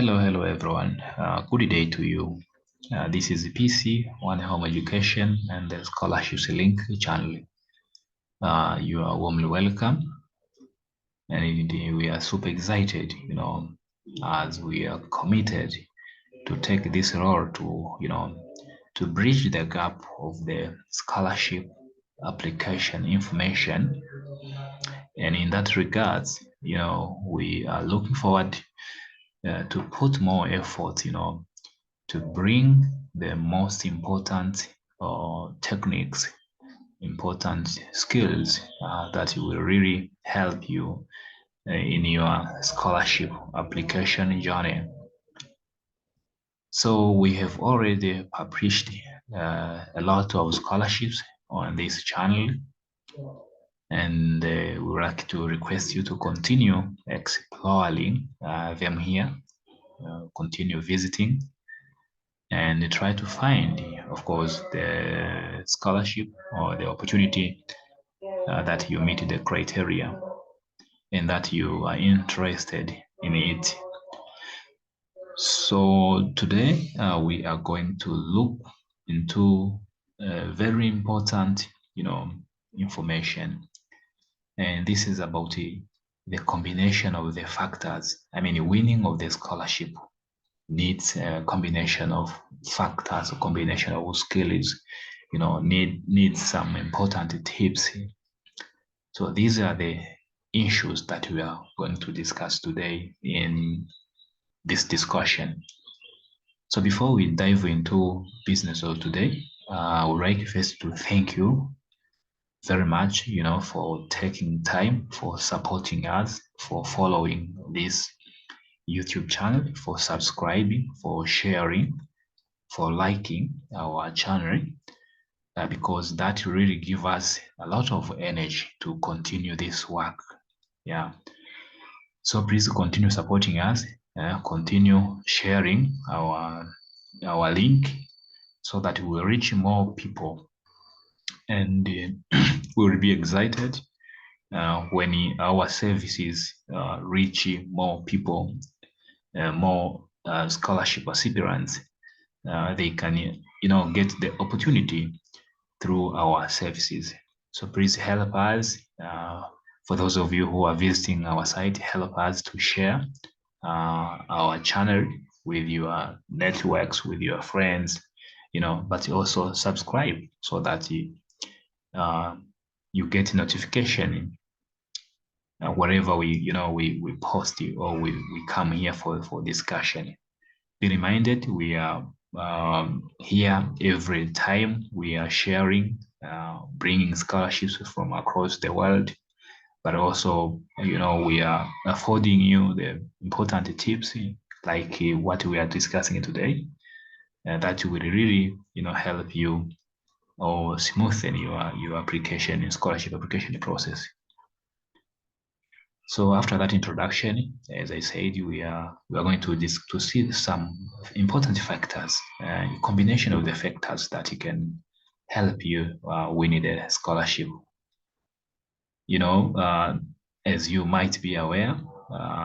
Hello everyone. Good day to you. This is PC, One Home Education and the Scholarships Link channel. You are warmly welcome, and indeed we are super excited, as we are committed to take this role to bridge the gap of the scholarship application information. And in that regards, we are looking forward to put more effort, to bring the most important techniques, important skills that will really help you in your scholarship application journey. So we have already published a lot of scholarships on this channel, and we would like to request you to continue exploring them here, continue visiting, and try to find, of course, the scholarship or the opportunity that you meet the criteria and that you are interested in it. So today we are going to look into very important, information, and this is about the combination of the factors. I mean, winning of the scholarship needs a combination of factors, a combination of skills, needs some important tips. So these are the issues that we are going to discuss today in this discussion. So before we dive into business of today, I would like first to thank you very much, for taking time, for supporting us, for following this YouTube channel, for subscribing, for sharing, for liking our channel, because that really gives us a lot of energy to continue this work. Yeah. So please continue supporting us, continue sharing our link so that we will reach more people, and we will be excited when our services reach more people, more scholarship recipients. They can, get the opportunity through our services. So please help us. For those of you who are visiting our site, help us to share our channel with your networks, with your friends, but also subscribe so that you get notification wherever we post it, or we come here for discussion. Be reminded, we are here every time we are sharing, bringing scholarships from across the world, but also, we are affording you the important tips like what we are discussing today, that will really, help you or smoothen your application and scholarship application process. So after that introduction, as I said, we are going to see some important factors, a combination of the factors that can help you win the scholarship. As you might be aware,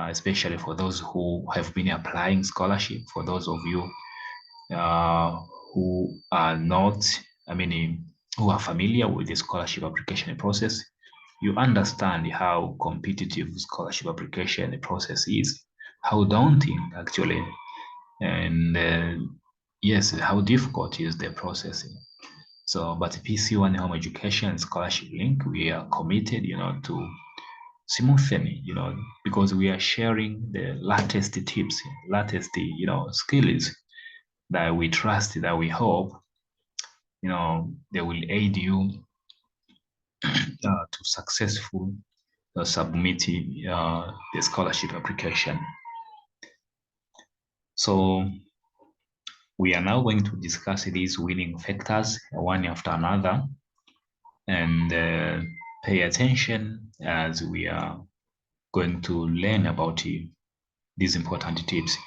especially for those who have been applying scholarship, for those of you who are not, who are familiar with the scholarship application process, you understand how competitive scholarship application process is, how daunting actually, and yes, how difficult is the process. So, but PC One Home Education Scholarship Link, we are committed, to smoothen, because we are sharing the latest tips, latest, skills that we trust, that we hope, they will aid you to successful submit the scholarship application. So we are now going to discuss these winning factors one after another, and pay attention as we are going to learn about these important tips.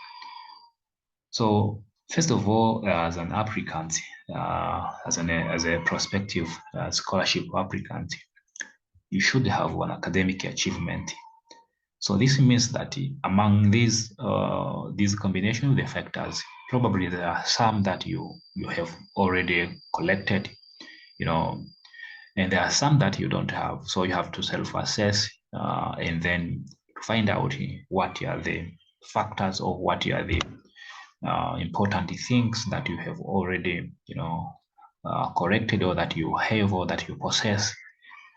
So first of all, as an applicant, as a prospective scholarship applicant, you should have one academic achievement. So this means that among these combination of the factors, probably there are some that you have already collected, you know, and there are some that you don't have. So you have to self-assess and then find out what are the factors or what are the important things that you have already, corrected, or that you have, or that you possess,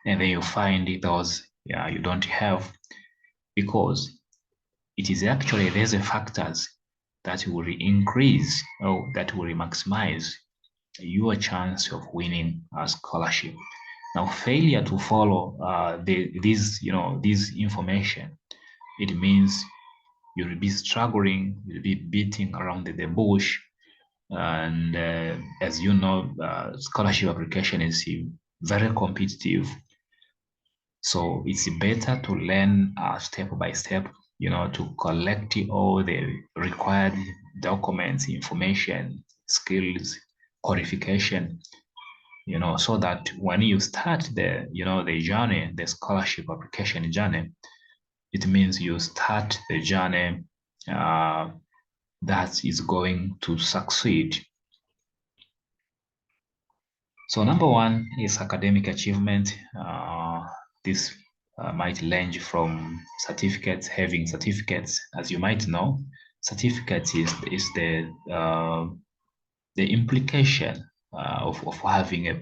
and then you find those you don't have, because it is actually these factors that will increase or that will maximize your chance of winning a scholarship. Now, failure to follow these information, it means you'll be struggling, you'll be beating around the bush, and as you know, scholarship application is very competitive. So it's better to learn step by step, to collect all the required documents, information, skills, qualification, so that when you start the journey, the scholarship application journey, it means you start the journey that is going to succeed. So number one is academic achievement. This might range from certificates, having certificates. As you might know, certificates is the implication of having a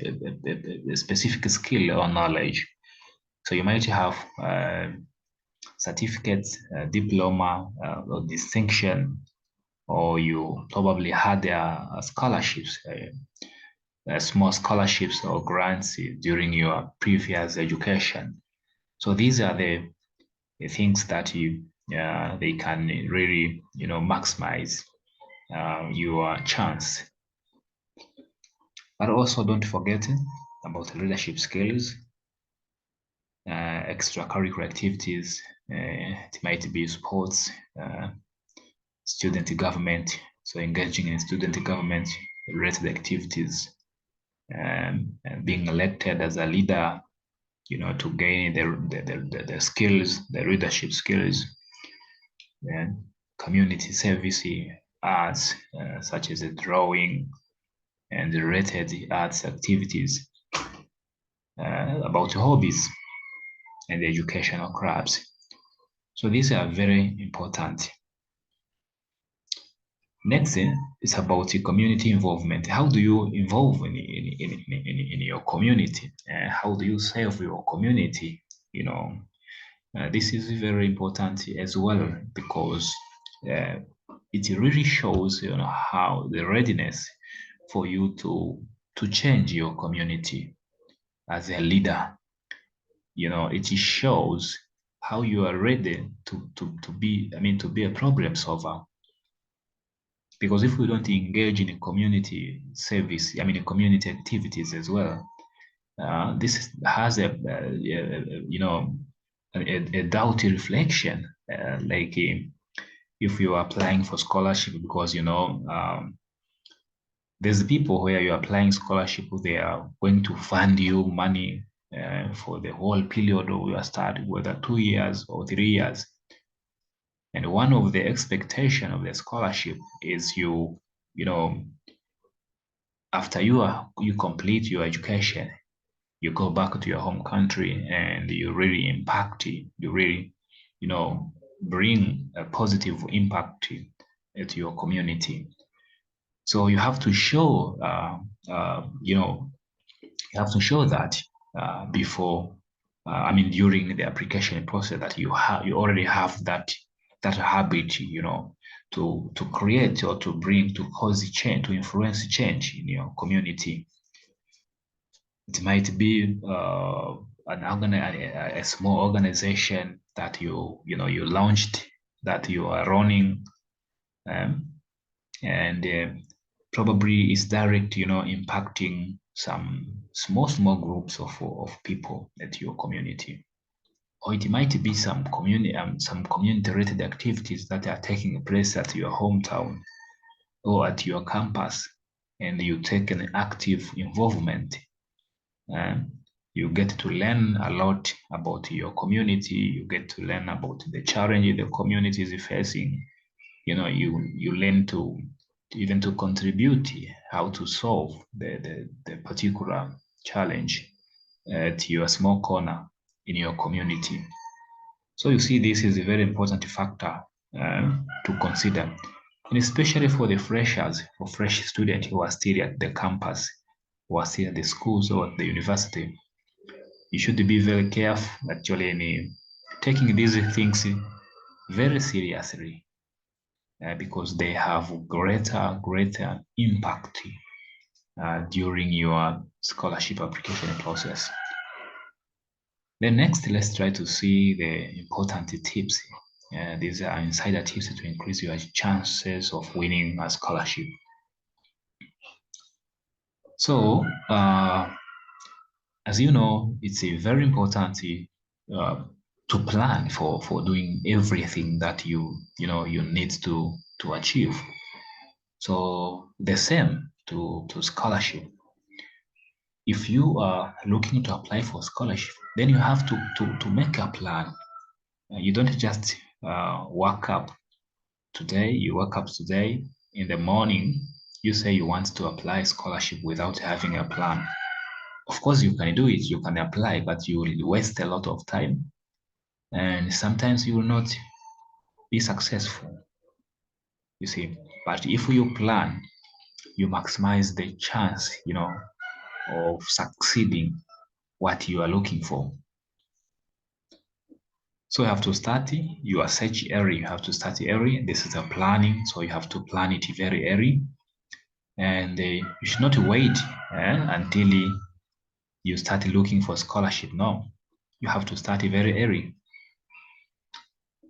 specific skill or knowledge. So you might have certificates, diploma, or distinction, or you probably had scholarships, small scholarships or grants during your previous education. So these are the things that they can really maximize your chance. But also don't forget about leadership skills, extracurricular activities. It might be sports, student government. So engaging in student government related activities, and being elected as a leader, to gain the skills, the leadership skills, and community service, arts, such as drawing and related arts activities, about hobbies and educational clubs. So these are very important. Next thing is about community involvement. How do you involve in your community? How do you serve your community? This is very important as well, because it really shows how the readiness for you to change your community as a leader. It shows how you are ready to be a problem solver. Because if we don't engage in community service, in community activities as well, this has a doubty reflection. Like if you are applying for scholarship, because there's people where you're applying scholarship, they are going to fund you money for the whole period of your study, whether 2 years or 3 years. And one of the expectation of the scholarship is after you complete your education, you go back to your home country and you really impact, you really, bring a positive impact to your community. So you have to show, you have to show that before, during the application process, that you already have that habit, to create or to cause change, to influence change in your community. It might be a small organization that you launched, that you are running, and probably is direct, impacting some small groups of people at your community. Or it might be some community-related activities that are taking place at your hometown or at your campus, and you take an active involvement. You get to learn a lot about your community. You get to learn about the challenges the community is facing. You learn to even to contribute how to solve the particular challenge to your small corner in your community. So you see, this is a very important factor to consider, and especially for the freshers, for fresh students who are still at the campus, who are still at the schools or at the university. You should be very careful actually in taking these things very seriously because they have greater impact during your scholarship application process. Then next, let's try to see the important tips. These are insider tips to increase your chances of winning a scholarship. So, as you know, it's a very important uh, to plan for doing everything that you need to achieve. So the same to scholarship. If you are looking to apply for scholarship, then you have to make a plan. You don't just wake up today. You wake up today in the morning. You say you want to apply scholarship without having a plan. Of course, you can do it. You can apply, but you will waste a lot of time, and sometimes you will not be successful. You see, but if you plan, you maximize the chance, of succeeding what you are looking for. So you have to start your search early. You have to start early. This is a planning, so you have to plan it very early, and you should not wait until you start looking for scholarship. No, you have to start very early.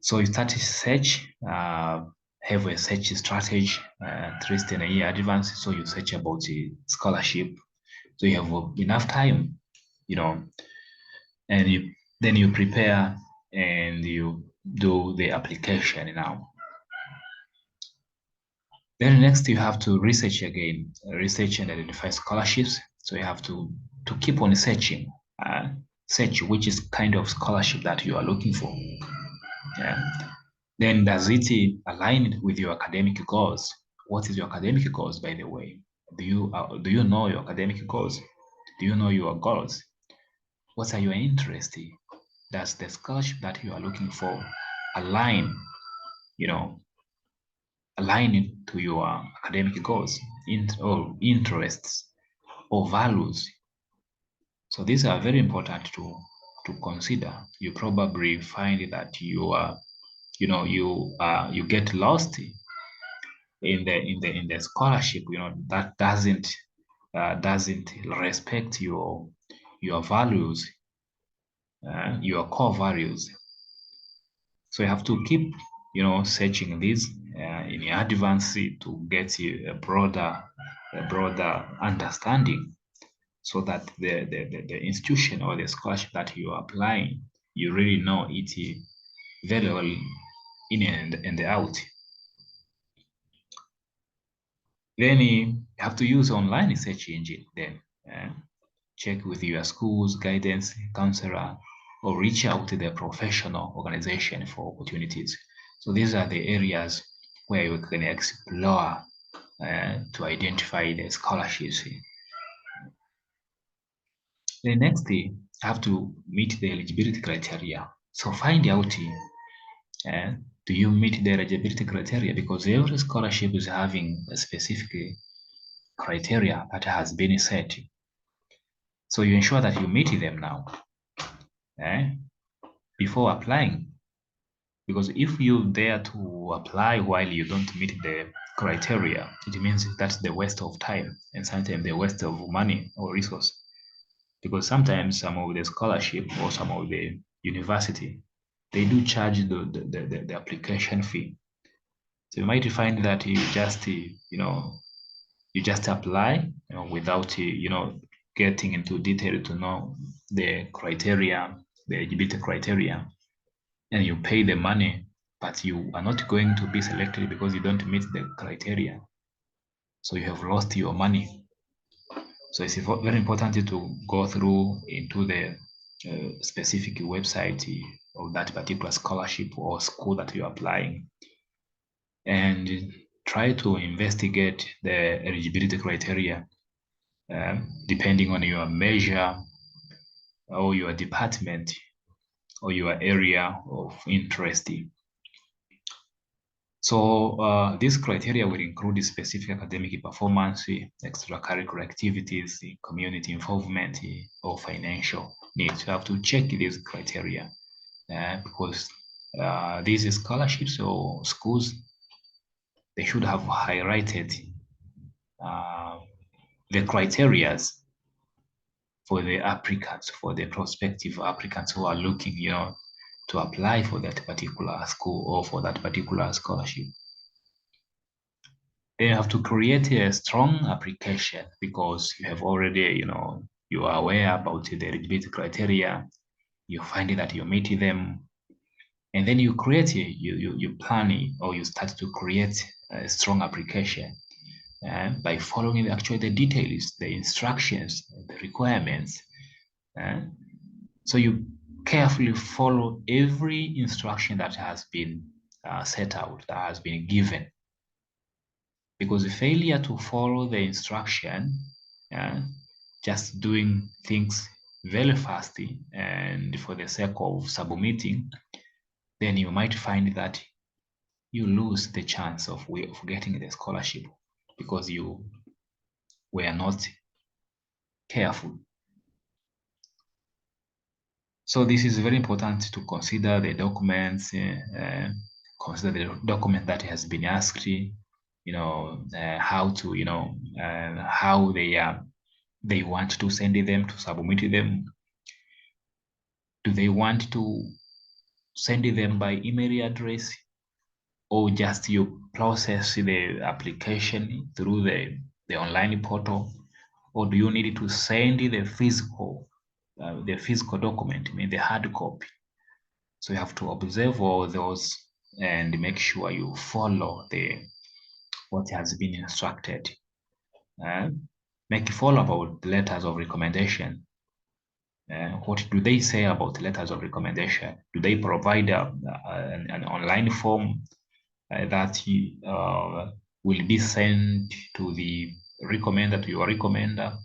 So you start to search, have a search strategy, at least in a year advance. So you search about the scholarship. So you have enough time, you know, and then you prepare and you do the application now. Then next you have to research again, research and identify scholarships. So you have to keep on searching, search which is kind of scholarship that you are looking for. Yeah. Then does it align with your academic goals? What is your academic goals, by the way? Do you know your academic goals? Do you know your goals? What are your interests? Does the scholarship that you are looking for align, you know, align to your academic goals, or interests, or values? So these are very important to consider. You probably find that you get lost in the scholarship, that doesn't respect your values, your core values. So you have to keep searching this in advance to get you a broader understanding, so that the institution or the scholarship that you are applying, you really know it very well in and out. Then you have to use online search engine. Then check with your school's guidance counselor, or reach out to the professional organization for opportunities. So these are the areas where you can explore to identify the scholarships. The next thing, have to meet the eligibility criteria. So find out, do you meet the eligibility criteria? Because every scholarship is having a specific criteria that has been set. So you ensure that you meet them now before applying. Because if you dare to apply while you don't meet the criteria, it means that's the waste of time and sometimes the waste of money or resource. Because sometimes some of the scholarship or some of the university, they do charge the application fee. So you might find that you just apply without getting into detail to know the criteria, the eligibility criteria, and you pay the money, but you are not going to be selected because you don't meet the criteria. So you have lost your money. So it's very important to go through into the specific website of that particular scholarship or school that you're applying, and try to investigate the eligibility criteria depending on your measure or your department or your area of interest. So these criteria will include specific academic performance, extracurricular activities, community involvement, or financial needs. You have to check these criteria because these scholarships or schools, they should have highlighted uh, the criterias for the applicants, for the prospective applicants who are looking, to apply for that particular school or for that particular scholarship. Then you have to create a strong application because you have already, you are aware about the eligibility criteria. You find that you meet them, and then you create you plan it, or you start to create a strong application by following actually the details, the instructions, the requirements. So you carefully follow every instruction that has been set out, that has been given. Because the failure to follow the instruction, just doing things very fast and for the sake of submitting, then you might find that you lose the chance of getting the scholarship because you were not careful. So this is very important to consider the documents, consider the document that has been asked, how to, how they want to send them, to submit them. Do they want to send them by email address, or just you process the application through the online portal, or do you need to send the physical document, I mean the hard copy? So you have to observe all those and make sure you follow what has been instructed. Make follow about the letters of recommendation. What do they say about letters of recommendation? Do they provide an online form that will be sent to the recommender, to your recommender,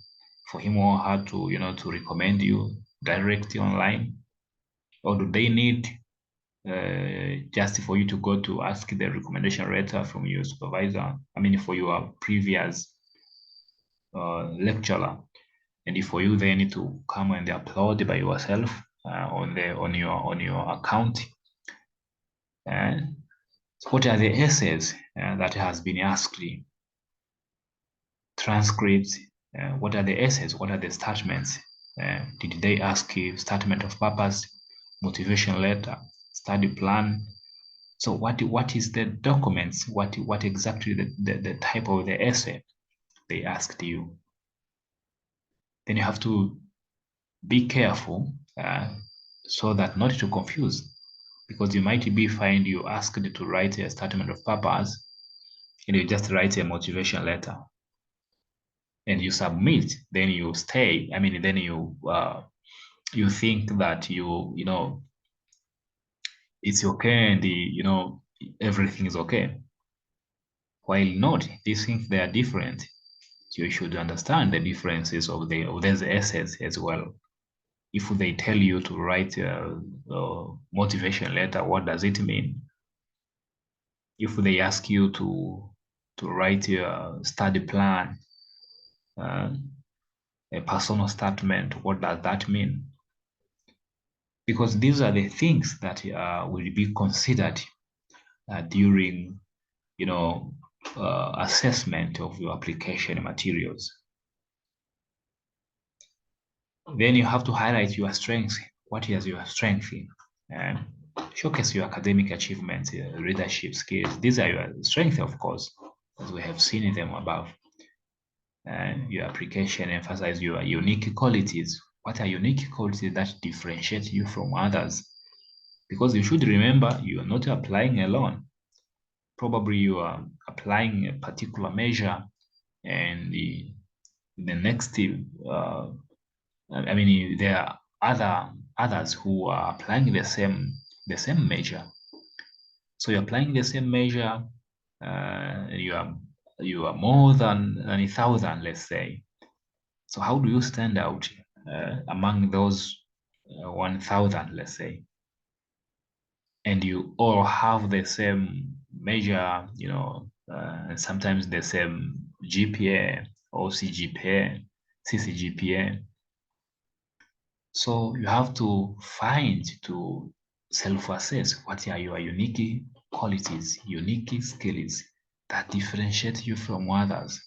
for him or her to, to recommend you directly online? Or do they need just for you to go to ask the recommendation letter from your supervisor, I mean, for your previous lecturer, and for you then to come and upload by yourself on your account? And so what are the essays that has been asked? Transcripts. What are the essays? What are the statements? Did they ask you statement of purpose, motivation letter, study plan? So what is the documents? What exactly the type of the essay they asked you? Then you have to be careful so that not to confuse, because you might be find you asked to write a statement of purpose and you just write a motivation letter and you submit, then you stay. I mean, then you think that it's okay and everything is okay. While not, these things, they are different. So you should understand the differences of these essays as well. If they tell you to write a motivation letter, what does it mean? If they ask you to write your study plan, uh, a personal statement, what does that mean? Because these are the things that will be considered during, assessment of your application materials. Then you have to highlight your strengths. What is your strength in? And showcase your academic achievements, leadership skills. These are your strengths, of course, as we have seen them above. And your application emphasize your unique qualities. What are unique qualities that differentiate you from others? Because you should remember, you are not applying alone. Probably you are applying a particular measure, and the next I mean, there are others who are applying the same measure. So you're applying the same measure. You are more than 1,000, let's say. So how do you stand out among those 1,000, let's say? And you all have the same measure, sometimes the same GPA or CCGPA. So you have to self-assess what are your unique qualities, unique skills that differentiate you from others.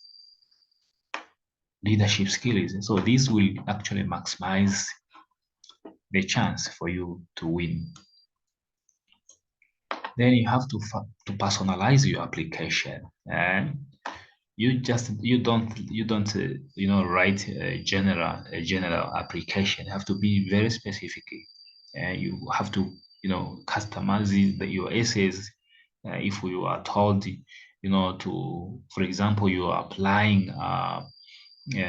Leadership skills. So this will actually maximize the chance for you to win. Then you have to personalize your application. And you don't write a general application. You have to be very specific. You have to customize your essays. If you are told for example, you are applying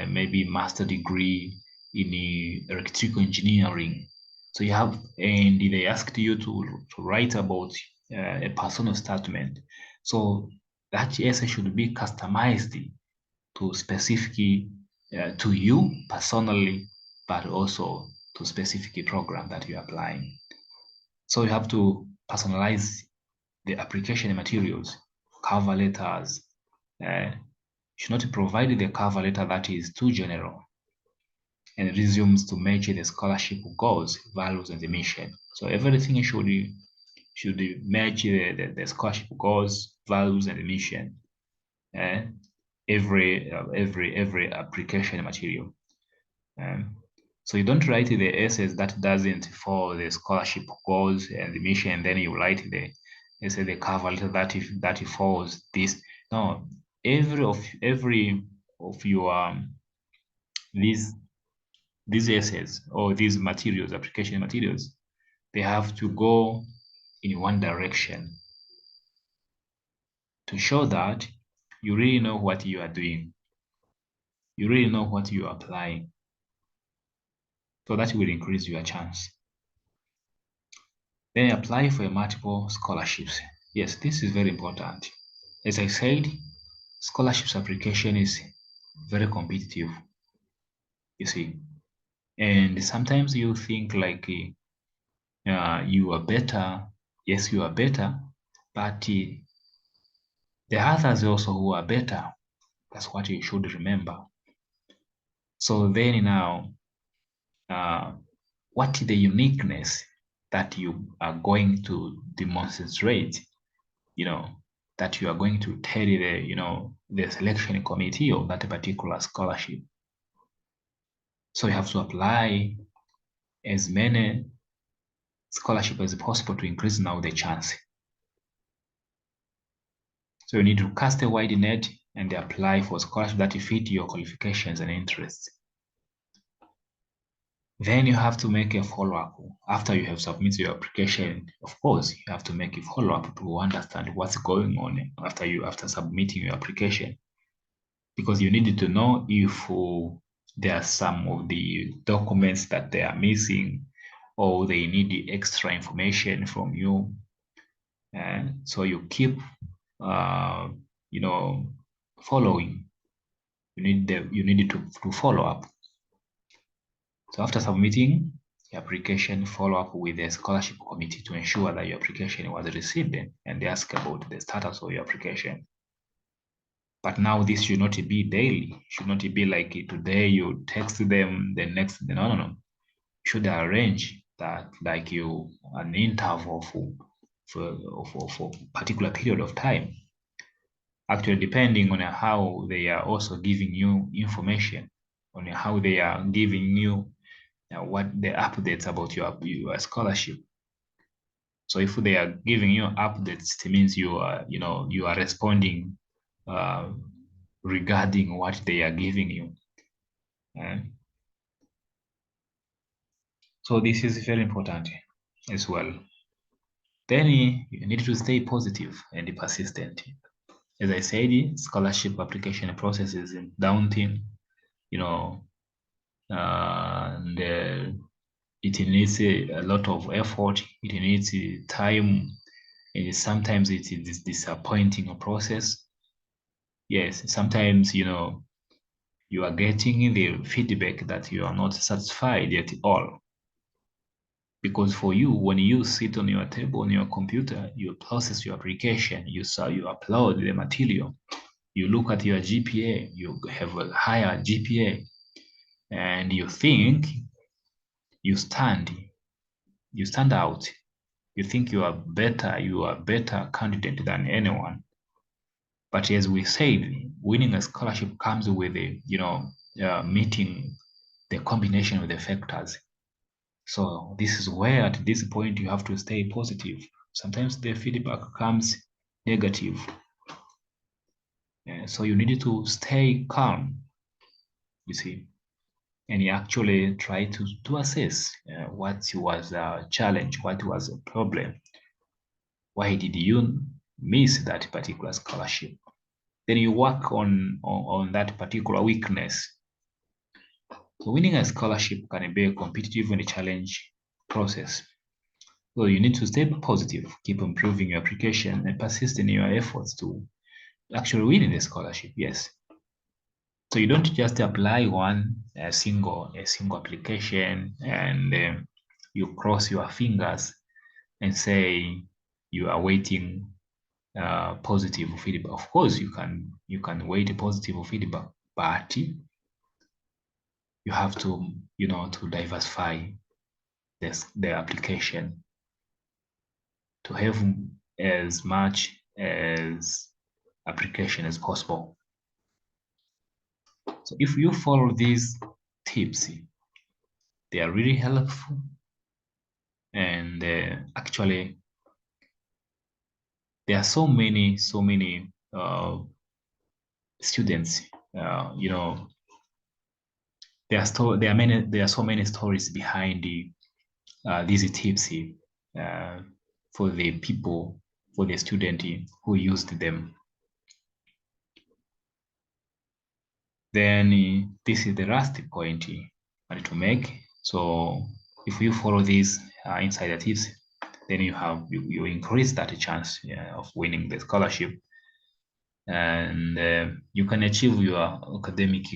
maybe master degree in electrical engineering. So and they asked you to write about a personal statement. So that essay should be customized to specific to you personally, but also to specific program that you're applying. So you have to personalize the application materials, cover letters. Should not provide the cover letter that is too general, and resumes to match the scholarship goals, values, and the mission. So everything should match the scholarship goals, values, and the mission. Every application material. So you don't write the essays that doesn't follow the scholarship goals and the mission, and then you write the cover letter that follows this. No, every of your these essays or these materials, application materials, they have to go in one direction to show that you really know what you are doing. You really know what you are applying. So that will increase your chance. Then apply for multiple scholarships. Yes, this is very important. As I said, scholarships application is very competitive, you see. And sometimes you think like you are better. Yes, you are better, but there are others also who are better. That's what you should remember. So then now, what is the uniqueness that you are going to demonstrate, that you are going to tell the selection committee of that particular scholarship? So you have to apply as many scholarship as possible to increase now the chance. So you need to cast a wide net and apply for scholarship that fit your qualifications and interests. Then you have to make a follow-up. After you have submitted your application, of course, you have to make a follow-up to understand what's going on after submitting your application. Because you need to know if there are some of the documents that they are missing, or they need the extra information from you. And so you keep following. You need to follow up. So after submitting the application, follow up with the scholarship committee to ensure that your application was received, and they ask about the status of your application. But now this should not be daily. Should not be like today you text them, the next day. No. You should arrange that like an interval for a particular period of time. Actually, depending on how they are also giving you information, on how they are giving you what the updates about your scholarship. So if they are giving you updates, it means you are responding regarding what they are giving you. So this is very important as well. Then you need to stay positive and persistent. As I said, scholarship application process is daunting. you know, and it needs a lot of effort. It needs time, and sometimes it is disappointing process. Yes, sometimes you are getting the feedback that you are not satisfied at all. Because for you, when you sit on your table on your computer, you process your application, you upload the material, you look at your GPA, you have a higher GPA, and you think you stand you stand out. You think you are better candidate than anyone. But as we said, winning a scholarship comes with meeting the combination of the factors. So this is where at this point you have to stay positive. Sometimes the feedback comes negative. So you need to stay calm, you see, and you actually try to assess what was a challenge, what was a problem, why did you miss that particular scholarship? Then you work on that particular weakness. So winning a scholarship can be a competitive and a challenge process. So you need to stay positive, keep improving your application, and persist in your efforts to actually win the scholarship. Yes. So you don't just apply a single application and you cross your fingers and say you are waiting positive feedback. Of course, you can wait positive feedback, but you have to to diversify the application to have as much as application as possible. So if you follow these tips, they are really helpful, and actually there are so many students. There are so many stories behind these tips for the people, for the student who used them. Then this is the last point I wanted to make. So if you follow these insider tips, then you increase that chance, of winning the scholarship, and you can achieve your academic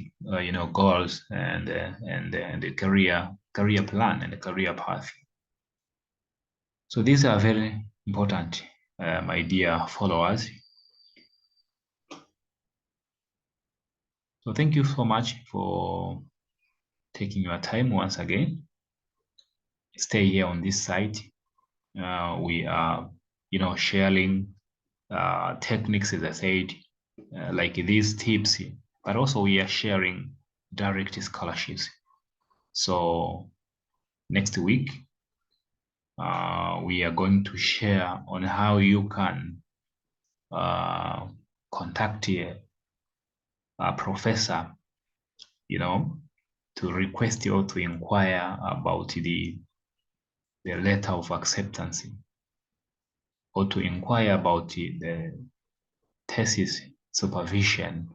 goals and the career plan and the career path. So these are very important, my dear followers. So thank you so much for taking your time once again. Stay here on this site. We are, sharing techniques, as I said, like these tips, but also we are sharing direct scholarships. So next week, we are going to share on how you can uh, contact a professor, to request or to inquire about the letter of acceptance, or to inquire about the thesis supervision.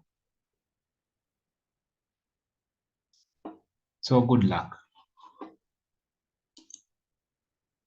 So good luck.